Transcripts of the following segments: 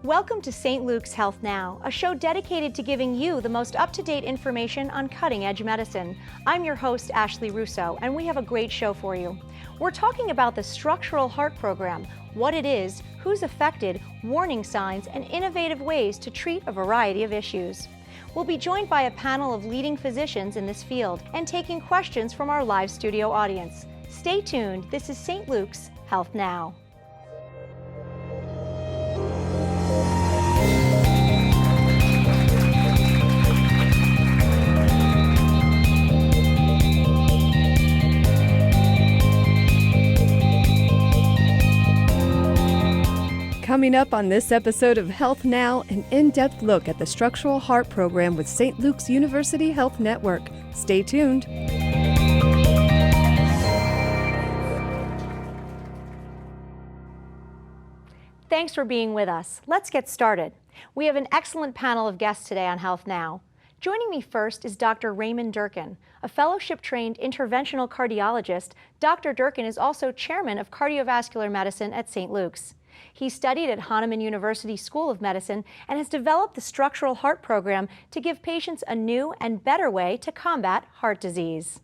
Welcome to St. Luke's Health Now, a show dedicated to giving you the most up-to-date information on cutting-edge medicine. I'm your host, Ashley Russo, and we have a great show for you. We're talking about the Structural Heart Program, what it is, who's affected, warning signs, and innovative ways to treat a variety of issues. We'll be joined by a panel of leading physicians in this field and taking questions from our live studio audience. Stay tuned. This is St. Luke's Health Now. Coming up on this episode of Health Now, an in-depth look at the Structural Heart Program with St. Luke's University Health Network. Stay tuned. Thanks for being with us. Let's get started. We have an excellent panel of guests today on Health Now. Joining me first is Dr. Raymond Durkin, a fellowship-trained interventional cardiologist. Dr. Durkin is also chairman of cardiovascular medicine at St. Luke's. He studied at Hahnemann University School of Medicine and has developed the Structural Heart Program to give patients a new and better way to combat heart disease.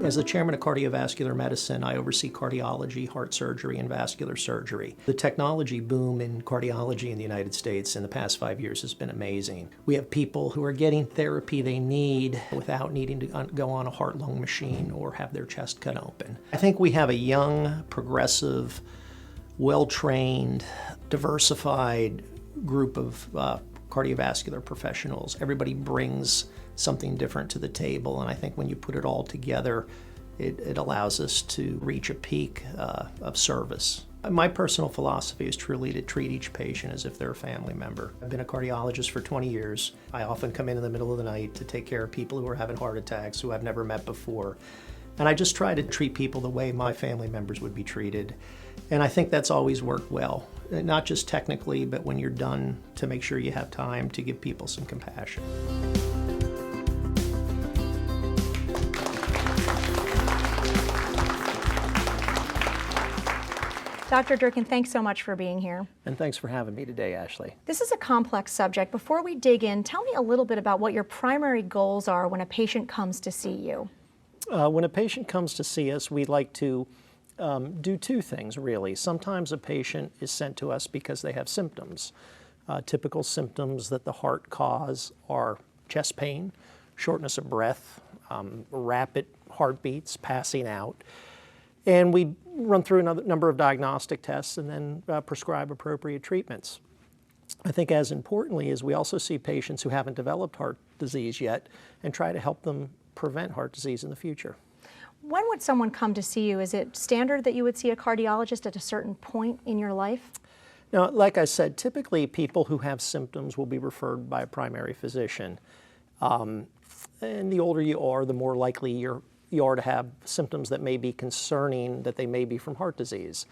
As the chairman of cardiovascular medicine, I oversee cardiology, heart surgery, and vascular surgery. The technology boom in cardiology in the United States in the past 5 years has been amazing. We have people who are getting therapy they need without needing to go on a heart-lung machine or have their chest cut open. I think we have a young, progressive, well-trained, diversified group of cardiovascular professionals. Everybody brings something different to the table, and I think when you put it all together, it allows us to reach a peak of service. My personal philosophy is truly to treat each patient as if they're a family member. I've been a cardiologist for 20 years. I often come in the middle of the night to take care of people who are having heart attacks, who I've never met before. And I just try to treat people the way my family members would be treated. And I think that's always worked well, not just technically, but when you're done, to make sure you have time to give people some compassion. Dr. Durkin, thanks so much for being here. And thanks for having me today, Ashley. This is a complex subject. Before we dig in, tell me a little bit about what your primary goals are when a patient comes to see you. When a patient comes to see us, we like to do two things, really. Sometimes a patient is sent to us because they have symptoms. Typical symptoms that the heart cause are chest pain, shortness of breath, rapid heartbeats, passing out. And we run through a number of diagnostic tests and then prescribe appropriate treatments. I think as importantly is we also see patients who haven't developed heart disease yet and try to help them prevent heart disease in the future. When would someone come to see you? Is it standard that you would see a cardiologist at a certain point in your life? Now, like I said, typically people who have symptoms will be referred by a primary physician. And the older you are, the more likely you are to have symptoms that may be concerning, that they may be from heart disease.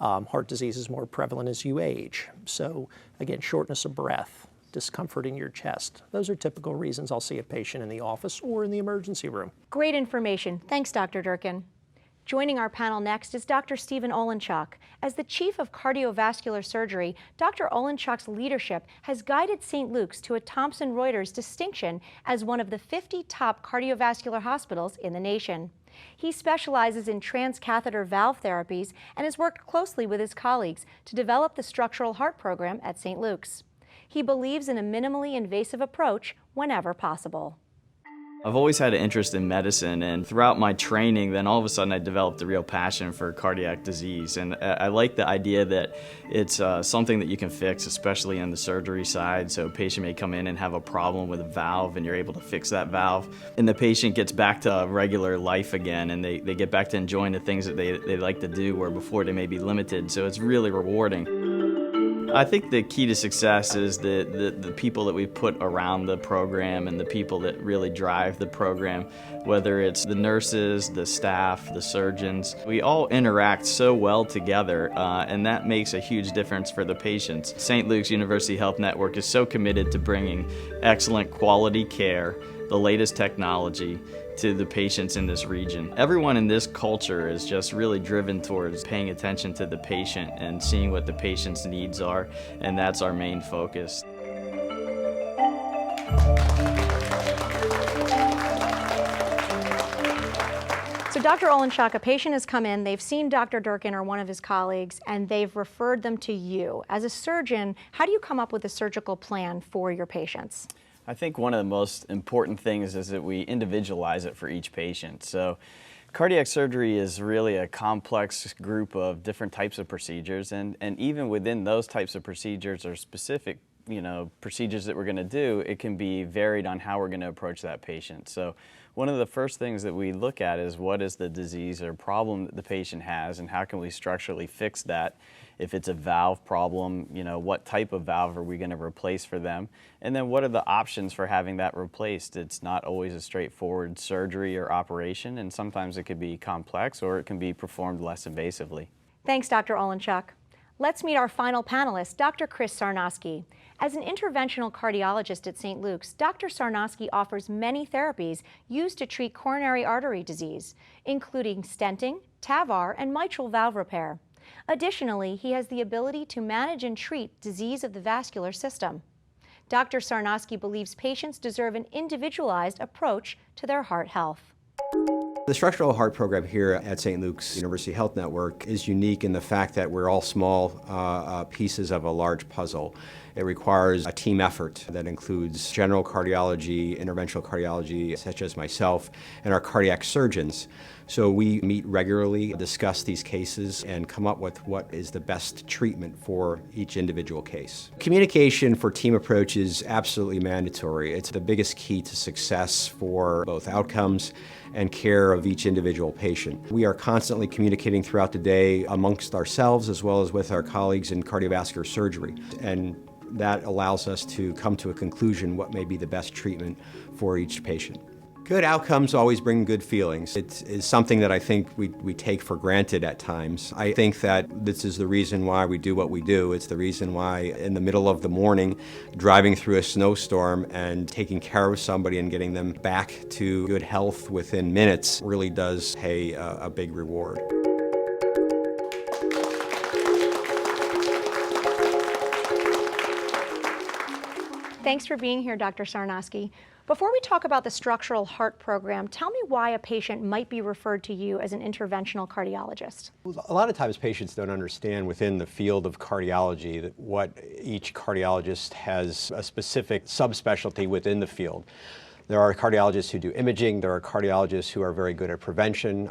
Heart disease is more prevalent as you age. So again, shortness of breath, discomfort in your chest. Those are typical reasons I'll see a patient in the office or in the emergency room. Great information. Thanks, Dr. Durkin. Joining our panel next is Dr. Stephen Olenchuk. As the Chief of Cardiovascular Surgery, Dr. Olenchuk's leadership has guided St. Luke's to a Thomson Reuters distinction as one of the 50 top cardiovascular hospitals in the nation. He specializes in transcatheter valve therapies and has worked closely with his colleagues to develop the Structural Heart Program at St. Luke's. He believes in a minimally invasive approach whenever possible. I've always had an interest in medicine, and throughout my training, then all of a sudden I developed a real passion for cardiac disease. And I like the idea that it's something that you can fix, especially on the surgery side. So a patient may come in and have a problem with a valve, and you're able to fix that valve. And the patient gets back to regular life again, and they get back to enjoying the things that they like to do, where before they may be limited. So it's really rewarding. I think the key to success is the people that we put around the program and the people that really drive the program, whether it's the nurses, the staff, the surgeons. We all interact so well together, and that makes a huge difference for the patients. St. Luke's University Health Network is so committed to bringing excellent quality care the latest technology to the patients in this region. Everyone in this culture is just really driven towards paying attention to the patient and seeing what the patient's needs are, and that's our main focus. So Dr. Olenchak, a patient has come in, they've seen Dr. Durkin or one of his colleagues, and they've referred them to you. As a surgeon, how do you come up with a surgical plan for your patients? I think one of the most important things is that we individualize it for each patient. So cardiac surgery is really a complex group of different types of procedures, and even within those types of procedures or specific procedures that we're going to do, it can be varied on how we're going to approach that patient. So one of the first things that we look at is what is the disease or problem that the patient has, and how can we structurally fix that. If it's a valve problem, what type of valve are we going to replace for them? And then what are the options for having that replaced? It's not always a straightforward surgery or operation, and sometimes it could be complex or it can be performed less invasively. Thanks, Dr. Olenchak. Let's meet our final panelist, Dr. Chris Sarnosky. As an interventional cardiologist at St. Luke's, Dr. Sarnosky offers many therapies used to treat coronary artery disease, including stenting, TAVR, and mitral valve repair. Additionally, he has the ability to manage and treat disease of the vascular system. Dr. Sarnosky believes patients deserve an individualized approach to their heart health. The structural heart program here at St. Luke's University Health Network is unique in the fact that we're all small pieces of a large puzzle. It requires a team effort that includes general cardiology, interventional cardiology, such as myself, and our cardiac surgeons. So we meet regularly, discuss these cases, and come up with what is the best treatment for each individual case. Communication for team approach is absolutely mandatory. It's the biggest key to success for both outcomes and care of each individual patient. We are constantly communicating throughout the day amongst ourselves as well as with our colleagues in cardiovascular surgery. And that allows us to come to a conclusion what may be the best treatment for each patient. Good outcomes always bring good feelings. It is something that I think we take for granted at times. I think that this is the reason why we do what we do. It's the reason why in the middle of the morning, driving through a snowstorm and taking care of somebody and getting them back to good health within minutes really does pay a big reward. Thanks for being here, Dr. Sarnosky. Before we talk about the structural heart program, tell me why a patient might be referred to you as an interventional cardiologist. A lot of times patients don't understand within the field of cardiology that what each cardiologist has a specific subspecialty within the field. There are cardiologists who do imaging. There are cardiologists who are very good at prevention.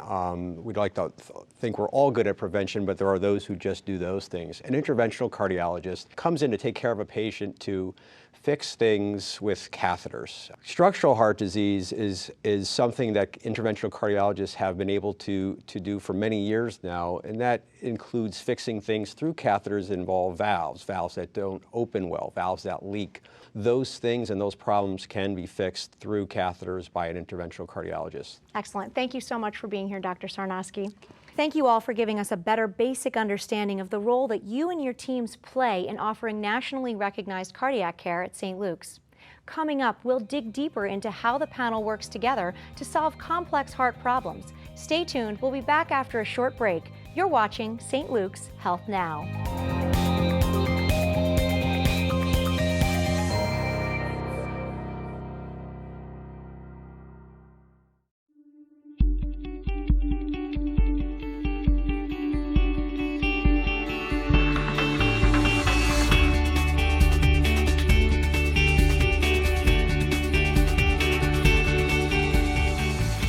We'd like to think we're all good at prevention, but there are those who just do those things. An interventional cardiologist comes in to take care of a patient to fix things with catheters. Structural heart disease is something that interventional cardiologists have been able to do for many years now, and that includes fixing things through catheters that involve valves that don't open well, valves that leak. Those things and those problems can be fixed through catheters by an interventional cardiologist. Excellent. Thank you so much for being here, Dr. Sarnosky. Thank you all for giving us a better basic understanding of the role that you and your teams play in offering nationally recognized cardiac care at St. Luke's. Coming up, we'll dig deeper into how the panel works together to solve complex heart problems. Stay tuned. We'll be back after a short break. You're watching St. Luke's Health Now.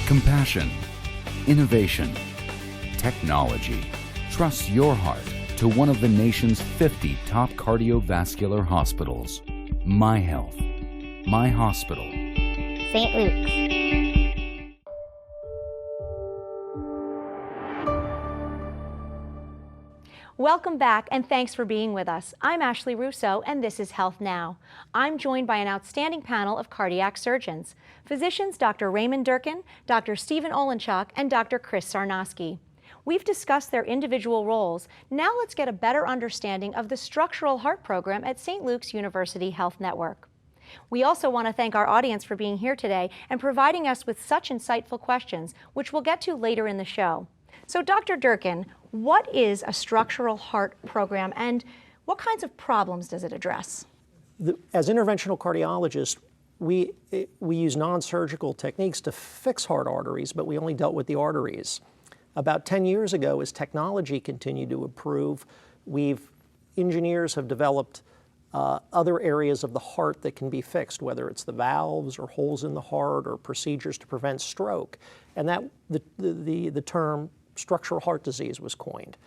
Compassion, innovation, technology. Trust your heart to one of the nation's 50 top cardiovascular hospitals. My Health, My Hospital. St. Luke's. Welcome back, and thanks for being with us. I'm Ashley Russo, and this is Health Now. I'm joined by an outstanding panel of cardiac surgeons, physicians Dr. Raymond Durkin, Dr. Stephen Olenchak, and Dr. Chris Sarnosky. We've discussed their individual roles. Now let's get a better understanding of the structural heart program at St. Luke's University Health Network. We also want to thank our audience for being here today and providing us with such insightful questions, which we'll get to later in the show. So Dr. Durkin, what is a structural heart program and what kinds of problems does it address? As interventional cardiologists, we use non-surgical techniques to fix heart arteries, but we only dealt with the arteries. About 10 years ago, as technology continued to improve, engineers have developed other areas of the heart that can be fixed, whether it's the valves or holes in the heart or procedures to prevent stroke. And the term structural heart disease was coined.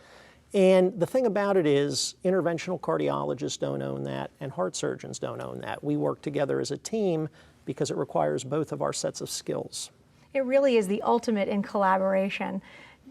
And the thing about it is, interventional cardiologists don't own that, and heart surgeons don't own that. We work together as a team because it requires both of our sets of skills. It really is the ultimate in collaboration.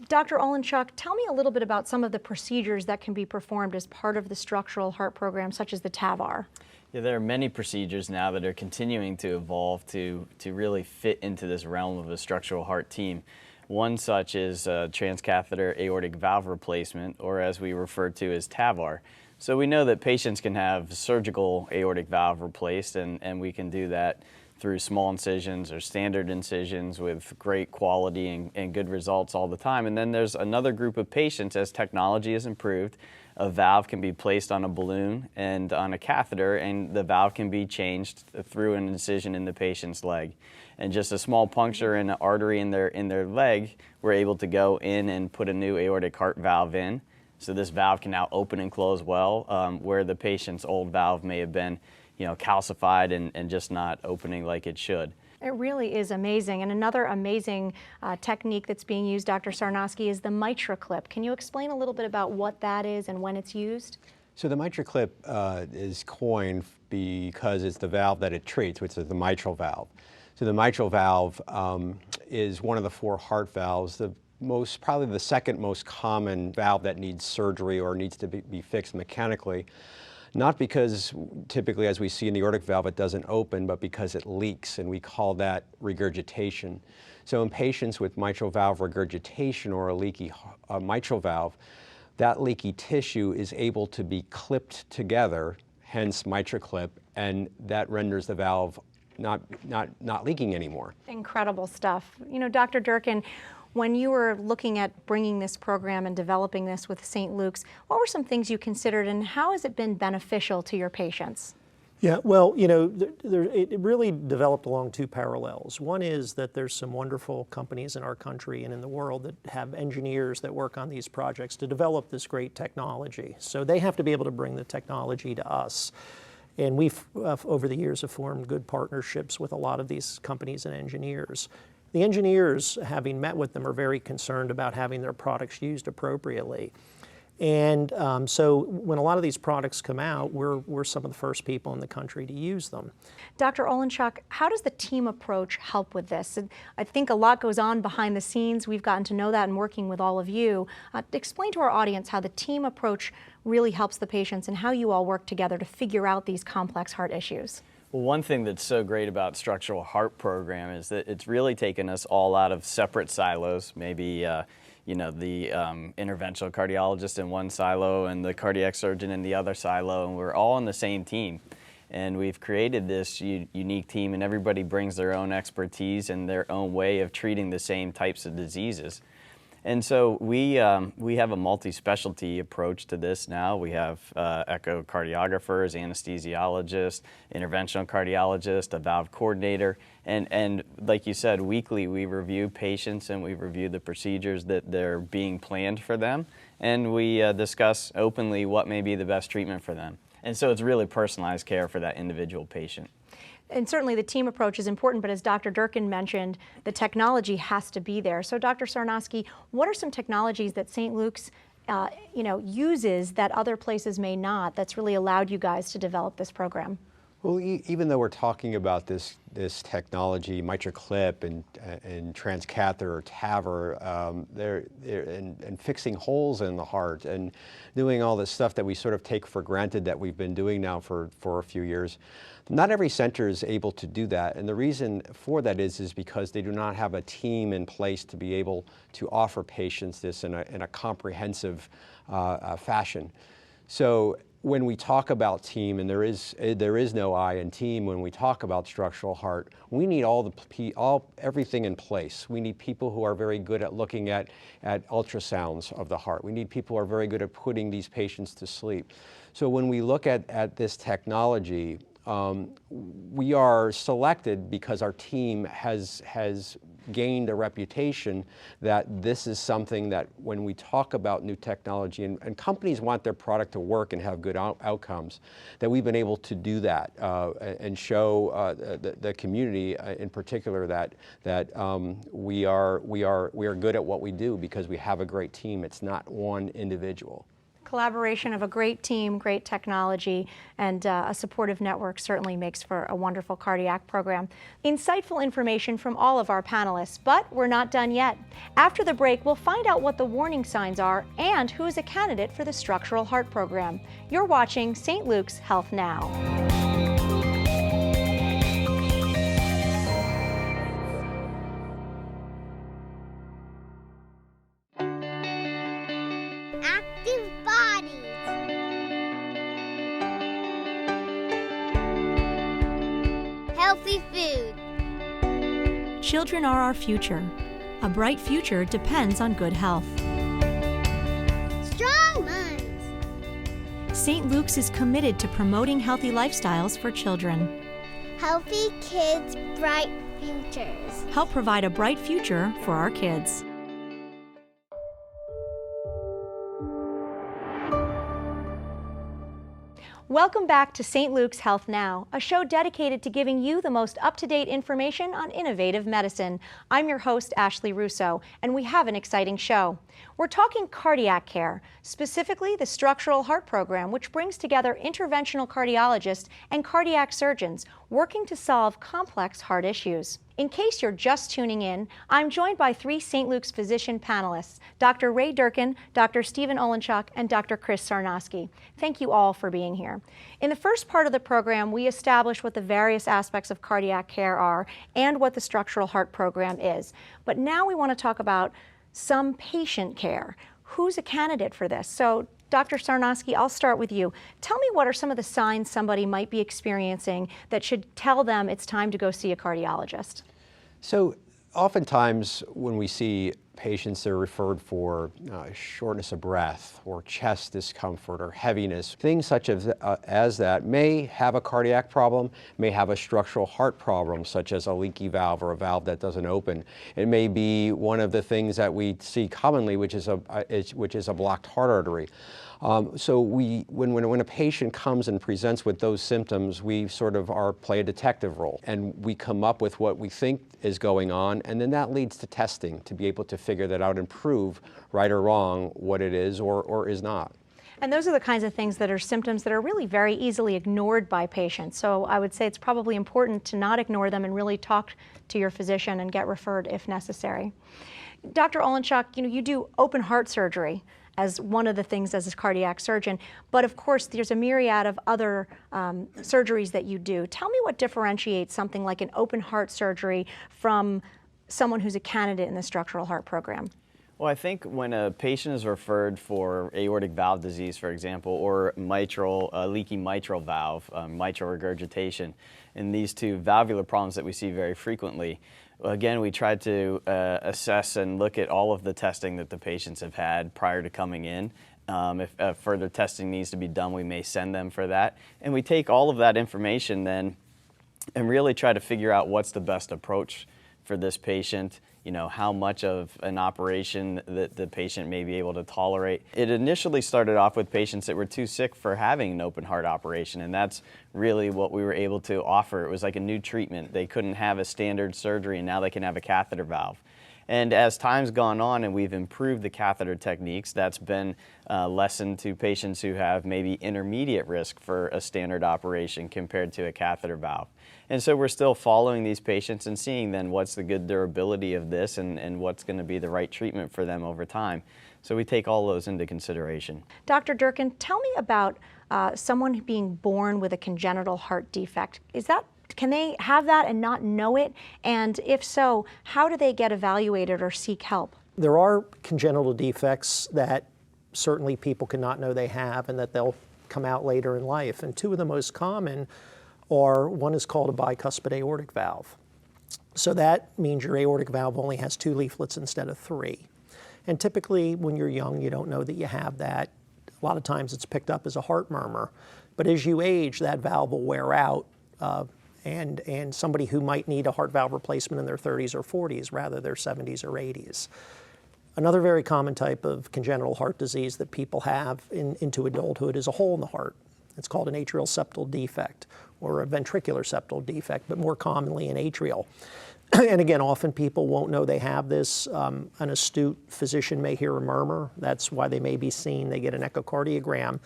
Dr. Olenchuk, tell me a little bit about some of the procedures that can be performed as part of the structural heart program, such as the TAVR. Yeah, there are many procedures now that are continuing to evolve to really fit into this realm of a structural heart team. One such is transcatheter aortic valve replacement, or as we refer to as TAVR. So we know that patients can have surgical aortic valve replaced, and we can do that through small incisions or standard incisions with great quality and good results all the time. And then there's another group of patients, as technology has improved, a valve can be placed on a balloon and on a catheter, and the valve can be changed through an incision in the patient's leg. And just a small puncture in an artery in their leg, we're able to go in and put a new aortic heart valve in. So this valve can now open and close well, where the patient's old valve may have been, calcified and just not opening like it should. It really is amazing. And another amazing technique that's being used, Dr. Sarnoski, is the MitraClip. Can you explain a little bit about what that is and when it's used? So the MitraClip is coined because it's the valve that it treats, which is the mitral valve. So the mitral valve is one of the 4 heart valves, probably the second most common valve that needs surgery or needs to be fixed mechanically. Not because typically, as we see in the aortic valve, it doesn't open, but because it leaks, and we call that regurgitation. So in patients with mitral valve regurgitation or a leaky mitral valve, that leaky tissue is able to be clipped together, hence MitraClip, and that renders the valve not leaking anymore. Incredible stuff. Dr. Durkin, when you were looking at bringing this program and developing this with St. Luke's, what were some things you considered and how has it been beneficial to your patients? Yeah, well, it really developed along 2 parallels. One is that there's some wonderful companies in our country and in the world that have engineers that work on these projects to develop this great technology. So they have to be able to bring the technology to us. And we've, over the years, have formed good partnerships with a lot of these companies and engineers. The engineers, having met with them, are very concerned about having their products used appropriately. And so when a lot of these products come out, we're some of the first people in the country to use them. Dr. Olenchuk, how does the team approach help with this? I think a lot goes on behind the scenes. We've gotten to know that in working with all of you. Explain to our audience how the team approach really helps the patients and how you all work together to figure out these complex heart issues. Well, one thing that's so great about Structural Heart Program is that it's really taken us all out of separate silos, maybe the interventional cardiologist in one silo and the cardiac surgeon in the other silo, and we're all on the same team. And we've created this unique team, and everybody brings their own expertise and their own way of treating the same types of diseases. And so we have a multi-specialty approach to this now. We have echocardiographers, anesthesiologists, interventional cardiologist, a valve coordinator, and like you said, weekly we review patients and we review the procedures that they're being planned for them, and we discuss openly what may be the best treatment for them. And so it's really personalized care for that individual patient. And certainly the team approach is important, but as Dr. Durkin mentioned, the technology has to be there. So Dr. Sarnoski, what are some technologies that St. Luke's uses that other places may not, that's really allowed you guys to develop this program? Well, even though we're talking about this technology, MitraClip and transcatheter or TAVR, and fixing holes in the heart and doing all this stuff that we sort of take for granted that we've been doing now for a few years, not every center is able to do that. And the reason for that is because they do not have a team in place to be able to offer patients this in a comprehensive fashion. So when we talk about team, and there is no I in team when we talk about structural heart, we need everything in place. We need people who are very good at looking at ultrasounds of the heart. We need people who are very good at putting these patients to sleep. So when we look at this technology, we are selected because our team has gained a reputation that this is something that when we talk about new technology, and companies want their product to work and have good outcomes, that we've been able to do that and show the community in particular that we are good at what we do because we have a great team. It's not one individual. Collaboration of a great team, great technology, and a supportive network certainly makes for a wonderful cardiac program. Insightful information from all of our panelists, but we're not done yet. After the break, we'll find out what the warning signs are and who is a candidate for the structural heart program. You're watching St. Luke's Health Now. Healthy food. Children are our future. A bright future depends on good health. Strong minds. St. Luke's is committed to promoting healthy lifestyles for children. Healthy kids, bright futures. Help provide a bright future for our kids. Welcome back to St. Luke's Health Now, a show dedicated to giving you the most up-to-date information on innovative medicine. I'm your host, Ashley Russo, and we have an exciting show. We're talking cardiac care, specifically the Structural Heart Program, which brings together interventional cardiologists and cardiac surgeons working to solve complex heart issues. In case you're just tuning in, I'm joined by three St. Luke's physician panelists, Dr. Ray Durkin, Dr. Stephen Olenchuk, and Dr. Chris Sarnosky. Thank you all for being here. In the first part of the program, we established what the various aspects of cardiac care are and what the Structural Heart Program is. But now we want to talk about some patient care. Who's a candidate for this? So, Dr. Sarnosky, I'll start with you. Tell me what are some of the signs somebody might be experiencing that should tell them it's time to go see a cardiologist? So oftentimes when we see patients that are referred for shortness of breath or chest discomfort or heaviness, things such as that may have a cardiac problem, may have a structural heart problem such as a leaky valve or a valve that doesn't open. It may be one of the things that we see commonly, which is a blocked heart artery. So when a patient comes and presents with those symptoms, we sort of play a detective role, and we come up with what we think is going on, and then that leads to testing to be able to figure that out and prove, right or wrong, what it is or is not. And those are the kinds of things that are symptoms that are really very easily ignored by patients. So I would say it's probably important to not ignore them and really talk to your physician and get referred if necessary. Dr. Olenchuk, you do open heart surgery as one of the things as a cardiac surgeon, but of course there's a myriad of other surgeries that you do. Tell me what differentiates something like an open heart surgery from someone who's a candidate in the structural heart program. Well, I think when a patient is referred for aortic valve disease, for example, or leaky mitral valve, mitral regurgitation, and these two valvular problems that we see very frequently, again, we try to assess and look at all of the testing that the patients have had prior to coming in. If further testing needs to be done, we may send them for that. And we take all of that information then and really try to figure out what's the best approach for this patient, how much of an operation that the patient may be able to tolerate. It initially started off with patients that were too sick for having an open heart operation, and that's really what we were able to offer. It was like a new treatment. They couldn't have a standard surgery, and now they can have a catheter valve. And as time's gone on and we've improved the catheter techniques, that's been lessened to patients who have maybe intermediate risk for a standard operation compared to a catheter valve. And so we're still following these patients and seeing then what's the good durability of this and what's going to be the right treatment for them over time. So we take all those into consideration. Dr. Durkin, tell me about someone being born with a congenital heart defect. Can they have that and not know it? And if so, how do they get evaluated or seek help? There are congenital defects that certainly people cannot know they have and that they'll come out later in life. And two of the most common are, one is called a bicuspid aortic valve. So that means your aortic valve only has 2 leaflets instead of 3. And typically when you're young, you don't know that you have that. A lot of times it's picked up as a heart murmur. But as you age, that valve will wear out, and somebody who might need a heart valve replacement in their 30s or 40s, rather their 70s or 80s. Another very common type of congenital heart disease that people have into adulthood is a hole in the heart. It's called an atrial septal defect or a ventricular septal defect, but more commonly an atrial. And again, often people won't know they have this. An astute physician may hear a murmur. That's why they may be seen. They get an echocardiogram.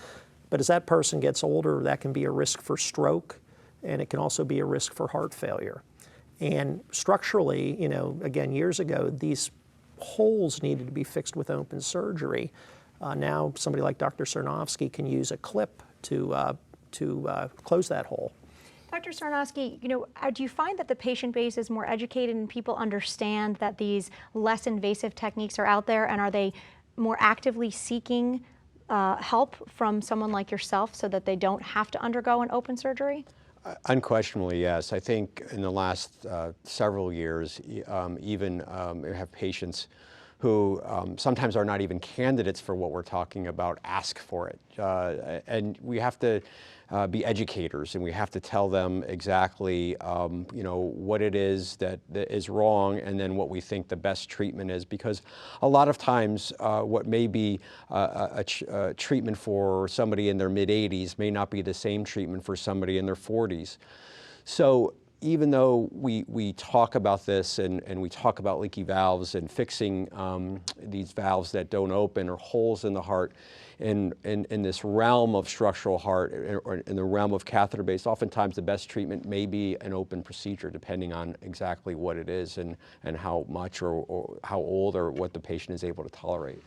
But as that person gets older, that can be a risk for stroke, and it can also be a risk for heart failure. And structurally, again, years ago, these holes needed to be fixed with open surgery. Now somebody like Dr. Sarnofsky can use a clip to close that hole. Dr. Sarnofsky, do you find that the patient base is more educated and people understand that these less invasive techniques are out there, and are they more actively seeking help from someone like yourself so that they don't have to undergo an open surgery? Unquestionably, yes. I think in the last several years, even we have patients who sometimes are not even candidates for what we're talking about ask for it. And we have to be educators, and we have to tell them exactly what it is that is wrong, and then what we think the best treatment is, because a lot of times what may be a treatment for somebody in their mid-80s may not be the same treatment for somebody in their 40s. So even though we talk about this and we talk about leaky valves and fixing these valves that don't open or holes in the heart, in this realm of structural heart or in the realm of catheter-based, oftentimes the best treatment may be an open procedure, depending on exactly what it is and how much or how old or what the patient is able to tolerate.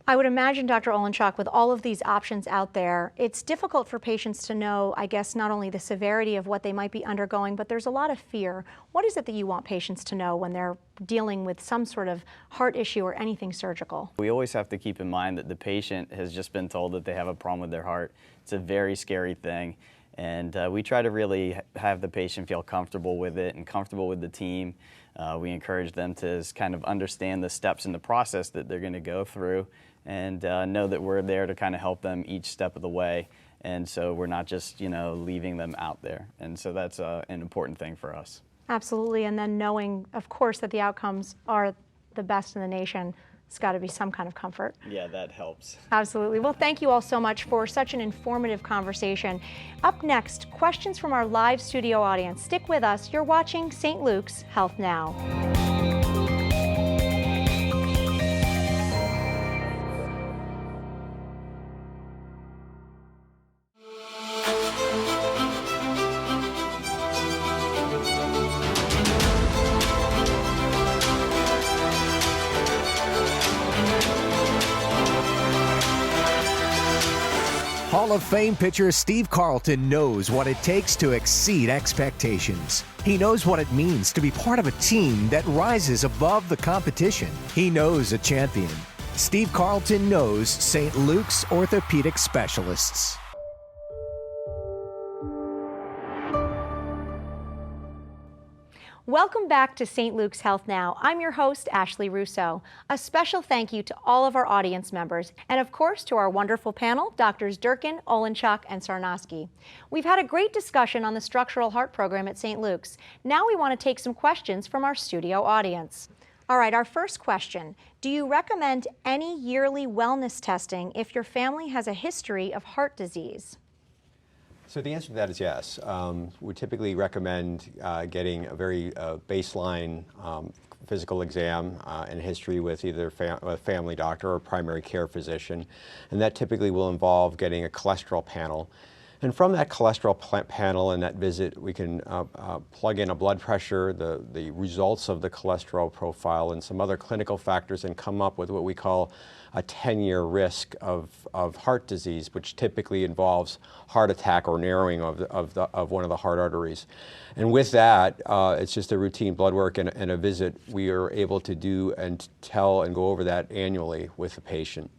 I would imagine, Dr. Olenchak, with all of these options out there, it's difficult for patients to know, I guess, not only the severity of what they might be undergoing, but there's a lot of fear. What is it that you want patients to know when they're dealing with some sort of heart issue or anything surgical? We always have to keep in mind that the patient has just been told that they have a problem with their heart. It's a very scary thing. And we try to really have the patient feel comfortable with it and comfortable with the team. We encourage them to kind of understand the steps in the process that they're going to go through, and know that we're there to kind of help them each step of the way. And so we're not just, leaving them out there. And so that's an important thing for us. Absolutely. And then knowing, of course, that the outcomes are the best in the nation. It's got to be some kind of comfort. Yeah, that helps. Absolutely. Well, thank you all so much for such an informative conversation. Up next, questions from our live studio audience. Stick with us. You're watching St. Luke's Health Now. Hall of Fame pitcher Steve Carlton knows what it takes to exceed expectations. He knows what it means to be part of a team that rises above the competition. He knows a champion. Steve Carlton knows St. Luke's orthopedic specialists. Welcome back to St. Luke's Health Now. I'm your host, Ashley Russo. A special thank you to all of our audience members, and of course to our wonderful panel, Drs. Durkin, Olenchak, and Sarnofsky. We've had a great discussion on the structural heart program at St. Luke's. Now we want to take some questions from our studio audience. All right, our first question. Do you recommend any yearly wellness testing if your family has a history of heart disease? So the answer to that is yes. We typically recommend getting a very baseline physical exam and history with either a family doctor or a primary care physician, and that typically will involve getting a cholesterol panel. And from that cholesterol panel and that visit, we can plug in a blood pressure, the results of the cholesterol profile, and some other clinical factors, and come up with what we call a 10-year risk of heart disease, which typically involves heart attack or narrowing of one of the heart arteries. And with that, it's just a routine blood work and a visit we are able to do and tell and go over that annually with the patient.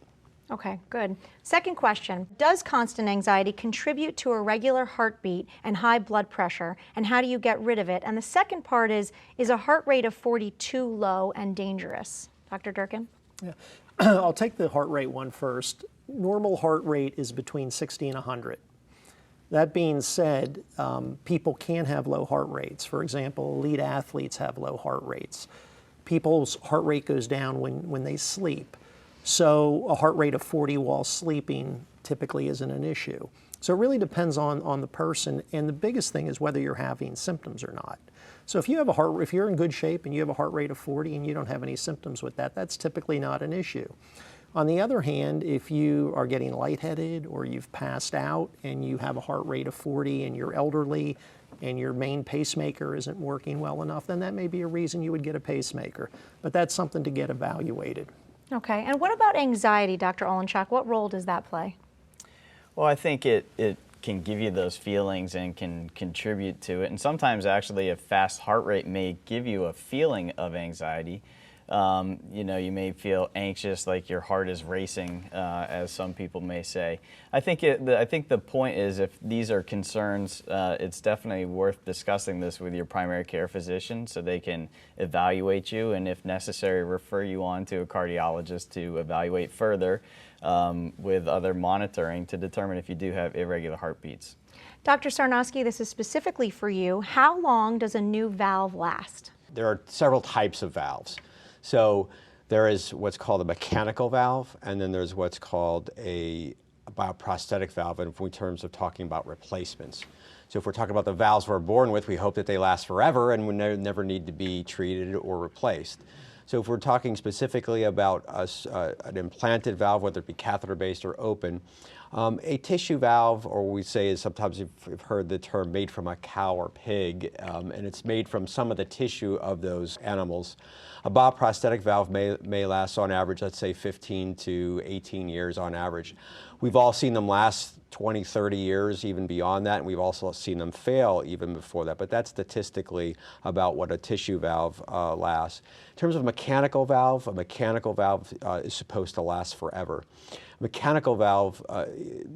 Okay, good. Second question, does constant anxiety contribute to irregular heartbeat and high blood pressure, and how do you get rid of it? And the second part is a heart rate of 40 too low and dangerous? Dr. Durkin? Yeah. I'll take the heart rate one first. Normal heart rate is between 60 and 100. That being said, people can have low heart rates. For example, elite athletes have low heart rates. People's heart rate goes down when they sleep. So a heart rate of 40 while sleeping typically isn't an issue. So it really depends on the person, and the biggest thing is whether you're having symptoms or not. So if you're in good shape and you have a heart rate of 40 and you don't have any symptoms with that, that's typically not an issue. On the other hand, if you are getting lightheaded or you've passed out and you have a heart rate of 40 and you're elderly and your main pacemaker isn't working well enough, then that may be a reason you would get a pacemaker. But that's something to get evaluated. Okay, and what about anxiety, Dr. Olenchak? What role does that play? Well, I think it can give you those feelings and can contribute to it. And sometimes actually a fast heart rate may give you a feeling of anxiety. You know, you may feel anxious, like your heart is racing, as some people may say. I think the point is, if these are concerns, it's definitely worth discussing this with your primary care physician so they can evaluate you, and if necessary, refer you on to a cardiologist to evaluate further with other monitoring to determine if you do have irregular heartbeats. Dr. Sarnosky, this is specifically for you. How long does a new valve last? There are several types of valves. So there is what's called a mechanical valve, and then there's what's called a bioprosthetic valve in terms of talking about replacements. So if we're talking about the valves we're born with, we hope that they last forever and would never need to be treated or replaced. So if we're talking specifically about an implanted valve, whether it be catheter-based or open, a tissue valve, or we say is sometimes you've heard the term made from a cow or pig, and it's made from some of the tissue of those animals. A bioprosthetic valve may last on average, let's say 15 to 18 years on average. We've all seen them last 20, 30 years, even beyond that, and we've also seen them fail even before that, but that's statistically about what a tissue valve lasts. In terms of a mechanical valve is supposed to last forever. Mechanical valve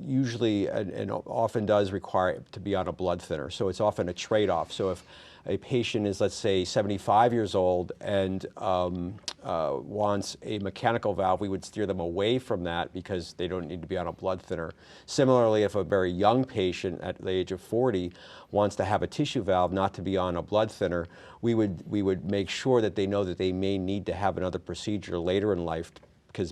usually and often does require to be on a blood thinner, so it's often a trade-off. So if a patient is, let's say, 75 years old and wants a mechanical valve, we would steer them away from that because they don't need to be on a blood thinner. Similarly, if a very young patient at the age of 40 wants to have a tissue valve, not to be on a blood thinner, we would make sure that they know that they may need to have another procedure later in life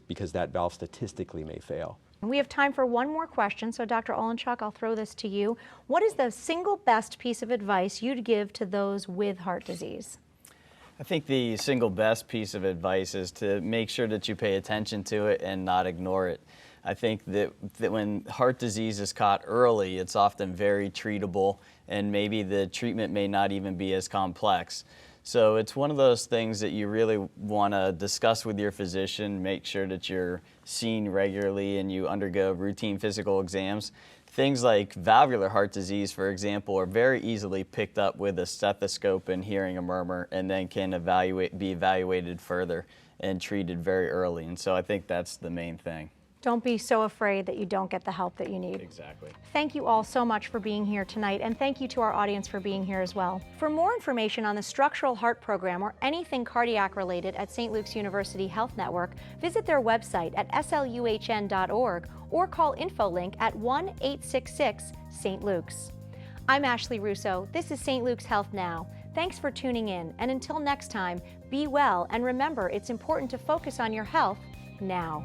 because that valve statistically may fail. We have time for one more question, so Dr. Olenchak, I'll throw this to you. What is the single best piece of advice you'd give to those with heart disease? I think the single best piece of advice is to make sure that you pay attention to it and not ignore it. I think that when heart disease is caught early, it's often very treatable, and maybe the treatment may not even be as complex. So it's one of those things that you really want to discuss with your physician, make sure that you're seen regularly and you undergo routine physical exams. Things like valvular heart disease, for example, are very easily picked up with a stethoscope and hearing a murmur, and then can be evaluated further and treated very early. And so I think that's the main thing. Don't be so afraid that you don't get the help that you need. Exactly. Thank you all so much for being here tonight, and thank you to our audience for being here as well. For more information on the Structural Heart Program or anything cardiac related at St. Luke's University Health Network, visit their website at sluhn.org or call InfoLink at 1-866-ST. Luke's. I'm Ashley Russo. This is St. Luke's Health Now. Thanks for tuning in, and until next time, be well, and remember, it's important to focus on your health now.